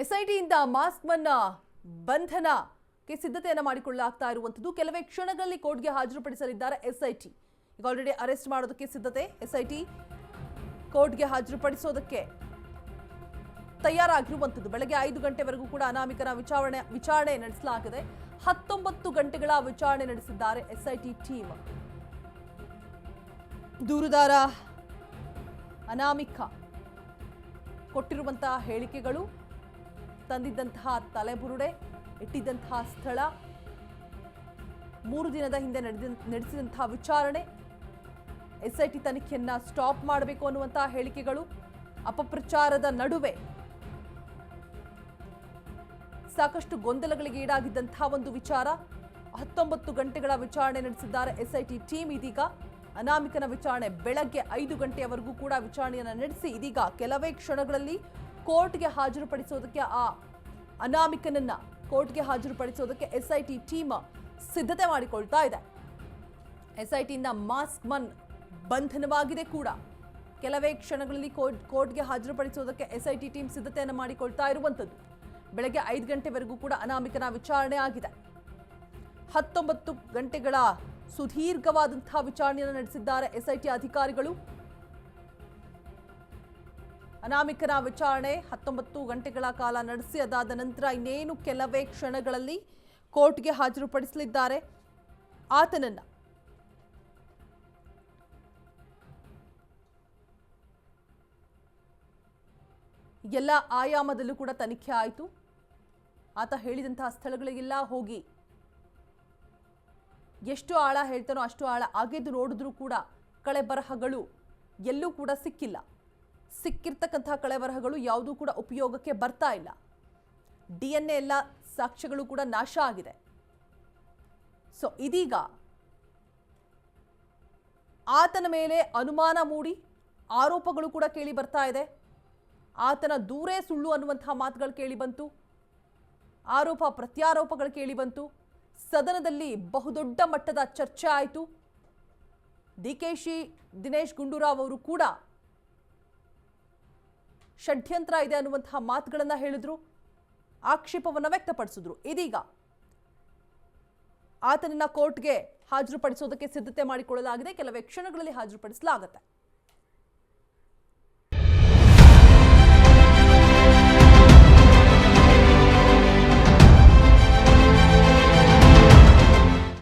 ಎಸ್ಐಟಿಯಿಂದ mask ಮನ್ನ ಬಂಧನಕ್ಕೆ ಸಿದ್ಧತೆಯನ್ನು ಮಾಡಿಕೊಳ್ಳಲಾಗ್ತಾ ಇರುವಂತದ್ದು ಕೆಲವೇ ಕ್ಷಣಗಳಲ್ಲಿ ಕೋರ್ಟ್ಗೆ ಹಾಜರುಪಡಿಸಲಿದ್ದಾರೆ ಎಸ್ಐಟಿ. ಈಗ ಆಲ್ರೆಡಿ ಅರೆಸ್ಟ್ ಮಾಡೋದಕ್ಕೆ ಸಿದ್ಧತೆ. ಎಸ್ಐಟಿ ಕೋರ್ಟ್ಗೆ ಹಾಜರುಪಡಿಸೋದಕ್ಕೆ ತಯಾರಾಗಿರುವಂತದ್ದು. ಬೆಳಗ್ಗೆ 5 ಗಂಟೆವರೆಗೂ ಕೂಡ ಅನಾಮಿಕನ ವಿಚಾರಣೆ ನಡೆಸಲಾಗಿದೆ. 19 ಗಂಟೆಗಳ ವಿಚಾರಣೆ ನಡೆಸಿದ್ದಾರೆ ಎಸ್ಐಟಿ ಟೀಮ್. ದೂರುದಾರ ಅನಾಮಿಕ ಕೊಟ್ಟಿರುವಂತಹ ಹೇಳಿಕೆಗಳು, ತಂದಿದ್ದಂತಹ ತಲೆಬುರುಡೆ, ಇಟ್ಟಿದ್ದಂತಹ ಸ್ಥಳ, 3 ದಿನದ ಹಿಂದೆ ನಡೆಸಿದಂತಹ ವಿಚಾರಣೆ, ಎಸ್ಐಟಿ ತನಿಖೆಯನ್ನ ಸ್ಟಾಪ್ ಮಾಡಬೇಕು ಅನ್ನುವಂತಹ ಹೇಳಿಕೆಗಳು, ಅಪಪ್ರಚಾರದ ನಡುವೆ ಸಾಕಷ್ಟು ಗೊಂದಲಗಳಿಗೆ ಈಡಾಗಿದ್ದಂತಹ ಒಂದು ವಿಚಾರ. 19 ಗಂಟೆಗಳ ವಿಚಾರಣೆ ನಡೆಸಿದ್ದಾರೆ ಎಸ್ಐಟಿ ಟೀಮ್. ಇದೀಗ ಅನಾಮಿಕನ ವಿಚಾರಣೆ ಬೆಳಗ್ಗೆ 5 ಗಂಟೆಯವರೆಗೂ ಕೂಡ ವಿಚಾರಣೆಯನ್ನು ನಡೆಸಿ ಇದೀಗ ಕೆಲವೇ ಕ್ಷಣಗಳಲ್ಲಿ ಕೋರ್ಟ್ಗೆ ಹಾಜರುಪಡಿಸೋದಕ್ಕೆ ಆ ಅನಾಮಿಕನನ್ನ ಕೋರ್ಟ್ಗೆ ಹಾಜರುಪಡಿಸೋದಕ್ಕೆ ಎಸ್ಐಟಿ ಟೀಮ್ ಸಿದ್ಧತೆ ಮಾಡಿಕೊಳ್ತಾ ಇದೆ. ಎಸ್ಐಟಿಯಿಂದ ಮಾಸ್ಕ್ ಮನ್ ಬಂಧನವಾಗಿದೆ ಕೂಡ. ಕೆಲವೇ ಕ್ಷಣಗಳಲ್ಲಿ ಕೋರ್ಟ್ಗೆ ಹಾಜರುಪಡಿಸೋದಕ್ಕೆ ಎಸ್ಐಟಿ ಟೀಮ್ ಸಿದ್ಧತೆಯನ್ನು ಮಾಡಿಕೊಳ್ತಾ ಇರುವಂಥದ್ದು. ಬೆಳಗ್ಗೆ 5 ಗಂಟೆವರೆಗೂ ಕೂಡ ಅನಾಮಿಕನ ವಿಚಾರಣೆ ಆಗಿದೆ. 19 ಗಂಟೆಗಳ ಸುದೀರ್ಘವಾದಂತಹ ವಿಚಾರಣೆಯನ್ನು ನಡೆಸಿದ್ದಾರೆ ಎಸ್ಐಟಿ ಅಧಿಕಾರಿಗಳು. ಅನಾಮಿಕನ ವಿಚಾರಣೆ 19 ಗಂಟೆಗಳ ಕಾಲ ನಡೆಸಿ ಅದಾದ ನಂತರ ಇನ್ನೇನು ಕೆಲವೇ ಕ್ಷಣಗಳಲ್ಲಿ ಕೋರ್ಟ್ಗೆ ಹಾಜರುಪಡಿಸಲಿದ್ದಾರೆ ಆತನನ್ನ. ಎಲ್ಲ ಆಯಾಮದಲ್ಲೂ ಕೂಡ ತನಿಖೆ ಆಯಿತು. ಆತ ಹೇಳಿದಂತಹ ಸ್ಥಳಗಳಿಗೆಲ್ಲ ಹೋಗಿ ಎಷ್ಟು ಆಳ ಹೇಳ್ತಾನೋ ಅಷ್ಟು ಆಳ ಅಗೆದು ನೋಡಿದ್ರೂ ಕೂಡ ಕಳೆಬರಹಗಳು ಎಲ್ಲೂ ಕೂಡ ಸಿಕ್ಕಿಲ್ಲ. ಸಿಕ್ಕಿರ್ತಕ್ಕಂತಹ ಕಳೆಬರಹಗಳು ಯಾವುದೂ ಕೂಡ ಉಪಯೋಗಕ್ಕೆ ಬರ್ತಾ ಇಲ್ಲ. DNA ಎಲ್ಲ ಸಾಕ್ಷ್ಯಗಳು ಕೂಡ ನಾಶ ಆಗಿದೆ. ಸೊ ಇದೀಗ ಆತನ ಮೇಲೆ ಅನುಮಾನ ಮೂಡಿ ಆರೋಪಗಳು ಕೂಡ ಕೇಳಿ ಬರ್ತಾ ಇದೆ. ಆತನ ದೂರೇ ಸುಳ್ಳು ಅನ್ನುವಂತಹ ಮಾತುಗಳು ಕೇಳಿ ಬಂತು. ಆರೋಪ ಪ್ರತ್ಯಾರೋಪಗಳು ಕೇಳಿ ಬಂತು. ಸದನದಲ್ಲಿ ಬಹುದೊಡ್ಡ ಮಟ್ಟದ ಚರ್ಚೆ ಆಯಿತು. ಡಿಕೆಶಿ ದಿನೇಶ್ ಗುಂಡೂರಾವ್ ಅವರು ಕೂಡ ಷಡ್ಯಂತ್ರ ಇದೆ ಅನ್ನುವಂತಹ ಮಾತುಗಳನ್ನು ಹೇಳಿದ್ರು, ಆಕ್ಷೇಪವನ್ನು ವ್ಯಕ್ತಪಡಿಸಿದ್ರು. ಇದೀಗ ಆತನನ್ನ ಕೋರ್ಟ್ಗೆ ಹಾಜರುಪಡಿಸೋದಕ್ಕೆ ಸಿದ್ಧತೆ ಮಾಡಿಕೊಳ್ಳಲಾಗಿದೆ. ಕೆಲವೇ ಕ್ಷಣಗಳಲ್ಲಿ ಹಾಜರುಪಡಿಸಲಾಗುತ್ತೆ.